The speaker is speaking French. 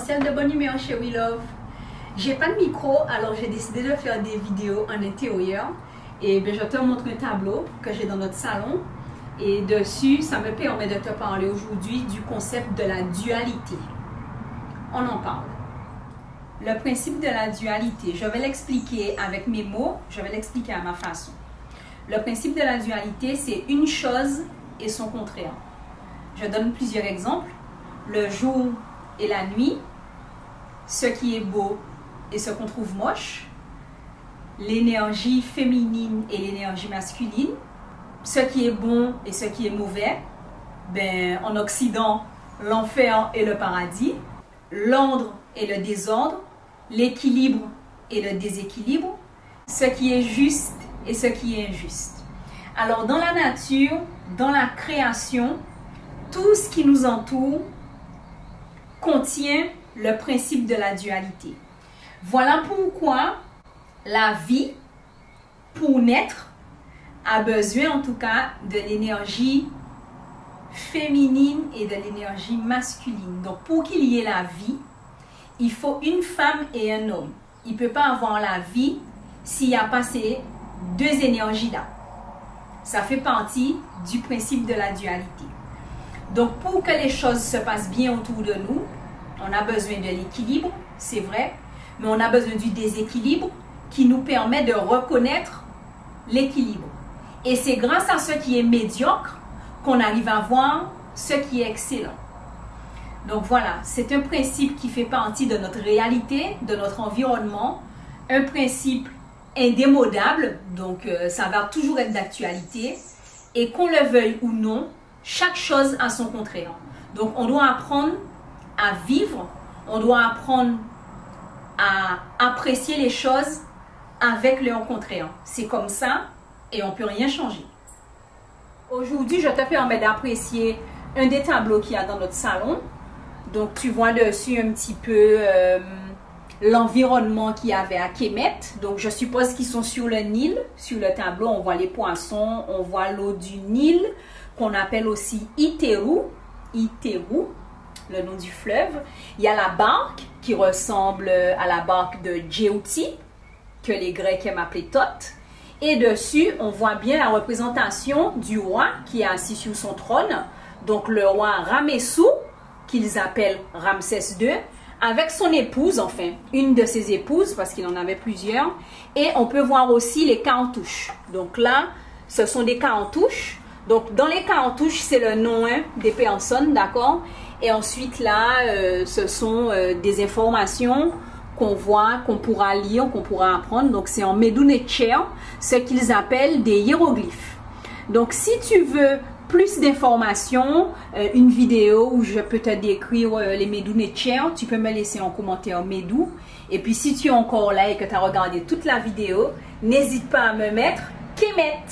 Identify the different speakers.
Speaker 1: Celle de bonne humeur chez We Love. J'ai pas de micro, alors j'ai décidé de faire des vidéos en intérieur. Et bien, je te montre un tableau que j'ai dans notre salon. Et dessus, ça me permet de te parler aujourd'hui du concept de la dualité. On en parle. Le principe de la dualité, je vais l'expliquer avec mes mots, je vais l'expliquer à ma façon. Le principe de la dualité, c'est une chose et son contraire. Je donne plusieurs exemples. Le jour et la nuit, ce qui est beau et ce qu'on trouve moche, l'énergie féminine et l'énergie masculine, ce qui est bon et ce qui est mauvais, ben, en Occident, l'enfer et le paradis, l'ordre et le désordre, l'équilibre et le déséquilibre, ce qui est juste et ce qui est injuste. Alors dans la nature, dans la création, tout ce qui nous entoure contient le principe de la dualité. Voilà pourquoi la vie, pour naître, a besoin en tout cas de l'énergie féminine et de l'énergie masculine. Donc pour qu'il y ait la vie, il faut une femme et un homme. Il ne peut pas avoir la vie s'il n'y a pas ces deux énergies-là. Ça fait partie du principe de la dualité. Donc pour que les choses se passent bien autour de nous, on a besoin de l'équilibre, c'est vrai, mais on a besoin du déséquilibre qui nous permet de reconnaître l'équilibre. Et c'est grâce à ce qui est médiocre qu'on arrive à voir ce qui est excellent. Donc voilà, c'est un principe qui fait partie de notre réalité, de notre environnement, un principe indémodable, donc ça va toujours être d'actualité, et qu'on le veuille ou non, chaque chose a son contraire. Donc on doit apprendre à vivre, on doit apprendre à apprécier les choses avec leur contraire. C'est comme ça et on ne peut rien changer. Aujourd'hui, je te permets d'apprécier un des tableaux qu'il y a dans notre salon. Donc tu vois dessus un petit peu l'environnement qu'il y avait à Kemet. Donc je suppose qu'ils sont sur le Nil. Sur le tableau, on voit les poissons, on voit l'eau du Nil, qu'on appelle aussi Iteru, le nom du fleuve. Il y a la barque qui ressemble à la barque de Djéouti, que les Grecs aiment appeler Thoth. Et dessus, on voit bien la représentation du roi qui est assis sur son trône. Donc le roi Ramessou, qu'ils appellent Ramsès II, avec son épouse, enfin une de ses épouses, parce qu'il en avait plusieurs. Et on peut voir aussi les cartouches. Donc là, ce sont des cartouches. Donc dans les cartouches, c'est le nom des personnes, d'accord? Et ensuite là, ce sont des informations qu'on voit, qu'on pourra lire, qu'on pourra apprendre. Donc c'est en Medunetcher, ce qu'ils appellent des hiéroglyphes. Donc si tu veux plus d'informations, une vidéo où je peux te décrire les Medunetcher, tu peux me laisser en commentaire Medou. Et puis si tu es encore là et que tu as regardé toute la vidéo, n'hésite pas à me mettre Kemet.